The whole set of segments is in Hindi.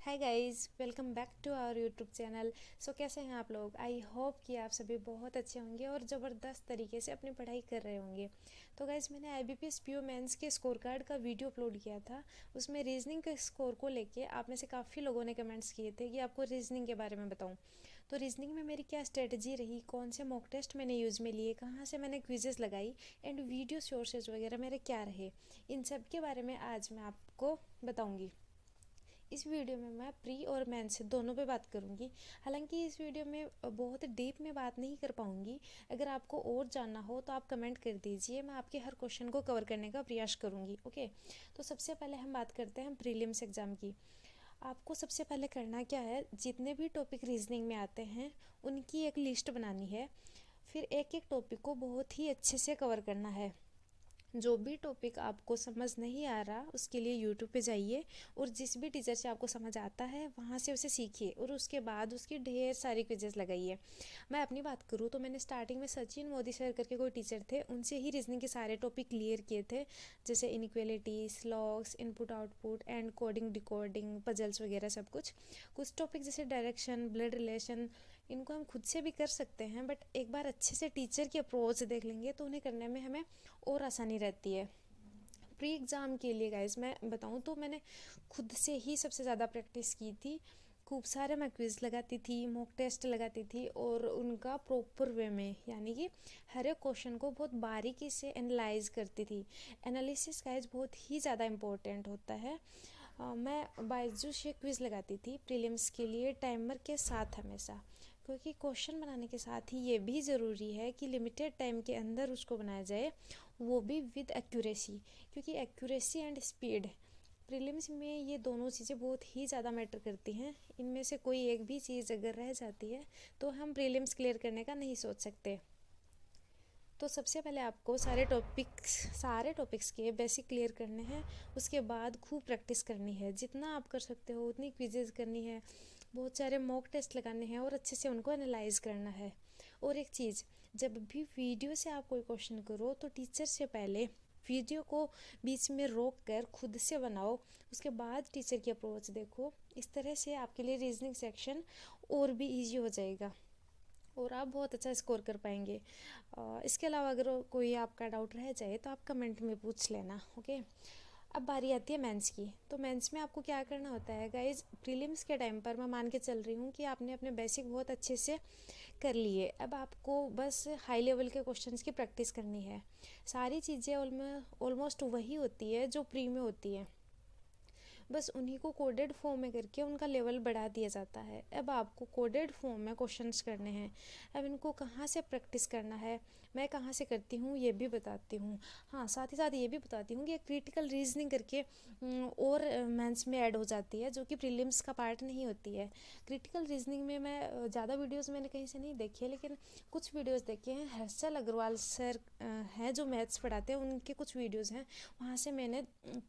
Hi guys, welcome back to our YouTube channel. So कैसे हैं आप लोग? आई होप कि आप सभी बहुत अच्छे होंगे और ज़बरदस्त तरीके से अपनी पढ़ाई कर रहे होंगे। तो गाइस, मैंने IBPS PO मेंस के स्कोर कार्ड का वीडियो अपलोड किया था। उसमें रीजनिंग के स्कोर को लेके आप में से काफ़ी लोगों ने कमेंट्स किए थे कि आपको रीजनिंग के बारे में बताऊं। तो रीजनिंग में मेरी क्या स्ट्रेटजी रही, कौन से मॉक टेस्ट मैंने यूज़ में लिए, कहाँ से मैंने क्विजेस लगाई एंड वीडियो सोर्सेज वगैरह मेरे क्या रहे, इन सब के बारे में आज मैं आपको बताऊँगी। इस वीडियो में मैं प्री और मेंस दोनों पे बात करूंगी। हालांकि इस वीडियो में बहुत डीप में बात नहीं कर पाऊंगी। अगर आपको और जानना हो तो आप कमेंट कर दीजिए, मैं आपके हर क्वेश्चन को कवर करने का प्रयास करूंगी। ओके, तो सबसे पहले हम बात करते हैं प्रीलिम्स एग्ज़ाम की। आपको सबसे पहले करना क्या है, जितने भी टॉपिक रीजनिंग में आते हैं उनकी एक लिस्ट बनानी है। फिर एक एक टॉपिक को बहुत ही अच्छे से कवर करना है। जो भी टॉपिक आपको समझ नहीं आ रहा उसके लिए यूट्यूब पे जाइए और जिस भी टीचर से आपको समझ आता है वहाँ से उसे सीखिए और उसके बाद उसकी ढेर सारी क्विजेस लगाइए। मैं अपनी बात करूँ तो मैंने स्टार्टिंग में सचिन मोदी सर करके कोई टीचर थे, उनसे ही रीजनिंग के सारे टॉपिक क्लियर किए थे, जैसे inequality, syllogisms, input output and coding decoding, puzzles वगैरह सब कुछ। कुछ टॉपिक जैसे डायरेक्शन, ब्लड रिलेशन, इनको हम खुद से भी कर सकते हैं, बट एक बार अच्छे से टीचर की अप्रोच देख लेंगे तो उन्हें करने में हमें और आसानी रहती है। प्री एग्ज़ाम के लिए गाइस मैं बताऊं तो मैंने खुद से ही सबसे ज़्यादा प्रैक्टिस की थी। खूब सारे मैं क्विज़ लगाती थी, मॉक टेस्ट लगाती थी और उनका प्रॉपर वे में, यानी कि हर एक क्वेश्चन को बहुत बारीकी से एनालाइज करती थी। एनालिसिस गाइस बहुत ही ज़्यादा इम्पोर्टेंट होता है। मैं बायजू से क्विज़ लगाती थी प्रीलिम्स के लिए टाइमर के साथ हमेशा, क्योंकि क्वेश्चन बनाने के साथ ही ये भी ज़रूरी है कि लिमिटेड टाइम के अंदर उसको बनाया जाए, वो भी विद एक्यूरेसी। क्योंकि एक्यूरेसी एंड स्पीड प्रीलिम्स में ये दोनों चीज़ें बहुत ही ज़्यादा मैटर करती हैं। इनमें से कोई एक भी चीज़ अगर रह जाती है तो हम प्रीलिम्स क्लियर करने का नहीं सोच सकते। तो सबसे पहले आपको सारे टॉपिक्स के बेसिक क्लियर करने हैं। उसके बाद खूब प्रैक्टिस करनी है, जितना आप कर सकते हो उतनी क्विजेज करनी है, बहुत सारे मॉक टेस्ट लगाने हैं और अच्छे से उनको एनालाइज करना है। और एक चीज़, जब भी वीडियो से आप कोई क्वेश्चन करो तो टीचर से पहले वीडियो को बीच में रोक कर खुद से बनाओ, उसके बाद टीचर की अप्रोच देखो। इस तरह से आपके लिए रीजनिंग सेक्शन और भी ईजी हो जाएगा और आप बहुत अच्छा स्कोर कर पाएंगे। इसके अलावा अगर कोई आपका डाउट रह जाए तो आप कमेंट में पूछ लेना। ओके, अब बारी आती है मेंस की। तो मेंस में आपको क्या करना होता है गाइज, प्रीलिम्स के टाइम पर मैं मान के चल रही हूँ कि आपने अपने बेसिक बहुत अच्छे से कर लिए। अब आपको बस हाई लेवल के क्वेश्चंस की प्रैक्टिस करनी है। सारी चीज़ें ऑलमोस्ट वही होती है जो प्री में होती है, बस उन्हीं को कोडेड फॉर्म में करके उनका लेवल बढ़ा दिया जाता है। अब आपको कोडेड फॉर्म में क्वेश्चंस करने हैं। अब इनको कहाँ से प्रैक्टिस करना है, मैं कहाँ से करती हूँ ये भी बताती हूँ। हाँ, साथ ही साथ ये भी बताती हूँ कि क्रिटिकल रीजनिंग करके और मेंस में ऐड हो जाती है, जो कि प्रीलिम्स का पार्ट नहीं होती है। क्रिटिकल रीजनिंग में मैं ज़्यादा वीडियोस मैंने कहीं से नहीं देखी है, लेकिन कुछ वीडियोस देखे हैं। हर्षल अग्रवाल सर हैं जो मैथ्स पढ़ाते हैं, उनके कुछ वीडियोस हैं, वहाँ से मैंने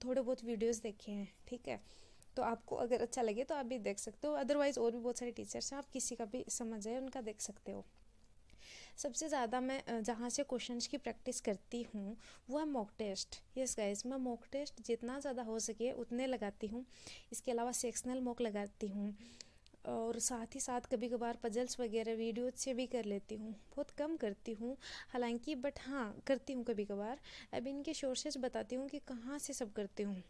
थोड़े बहुत वीडियोस देखे हैं। ठीक है, तो आपको अगर अच्छा लगे तो आप भी देख सकते हो, अदरवाइज़ और भी बहुत सारे टीचर्स हैं, आप किसी का भी समझ आए उनका देख सकते हो। सबसे ज़्यादा मैं जहाँ से क्वेश्चंस की प्रैक्टिस करती हूँ वो है मॉक टेस्ट। यस गाइस, मैं मॉक टेस्ट जितना ज़्यादा हो सके उतने लगाती हूँ। इसके अलावा सेक्शनल मॉक लगाती हूँ और साथ ही साथ कभी कभार पजल्स वगैरह वीडियो से भी कर लेती हूँ। बहुत कम करती हूँ हालांकि, बट हाँ करती हूँ कभी कभार। अब इनके सोर्सेज बताती हूँ कि कहाँ से सब करती हूँ।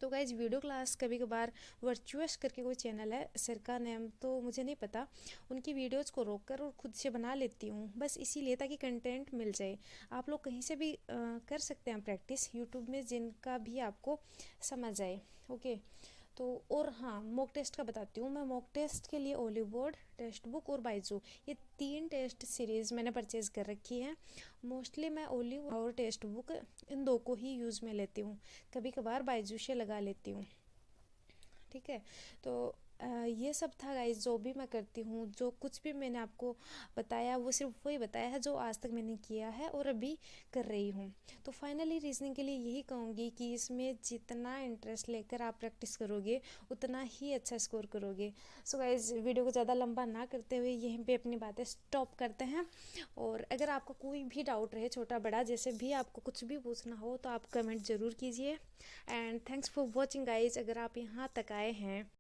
तो गाइज, वीडियो क्लास कभी कभार वर्चुअस करके कोई चैनल है, सर का नेम तो मुझे नहीं पता, उनकी वीडियोज़ को रोक कर और खुद से बना लेती हूँ, बस इसीलिए ताकि कंटेंट मिल जाए। आप लोग कहीं से भी कर सकते हैं प्रैक्टिस, यूट्यूब में जिनका भी आपको समझ आए। ओके, तो और हाँ, मॉक टेस्ट का बताती हूँ। मैं मॉक टेस्ट के लिए ओलिव बोर्ड, टेक्स्ट बुक और बाइजू, ये 3 टेस्ट सीरीज़ मैंने परचेज़ कर रखी है। मोस्टली मैं ओलिव और टेक्स्ट बुक इन दो को ही यूज़ में लेती हूँ, कभी कभार बाइजू से लगा लेती हूँ। ठीक है, तो ये सब था गाइस जो भी मैं करती हूँ। जो कुछ भी मैंने आपको बताया वो सिर्फ वही बताया है जो आज तक मैंने किया है और अभी कर रही हूँ। तो फाइनली रीजनिंग के लिए यही कहूँगी कि इसमें जितना इंटरेस्ट लेकर आप प्रैक्टिस करोगे उतना ही अच्छा स्कोर करोगे। सो गाइस, वीडियो को ज़्यादा लंबा ना करते हुए यहीं पे अपनी बातें स्टॉप करते हैं। और अगर आपका कोई भी डाउट रहे, छोटा बड़ा, जैसे भी आपको कुछ भी पूछना हो तो आप कमेंट ज़रूर कीजिए। And thanks for watching guys, अगर आप यहाँ तक आए हैं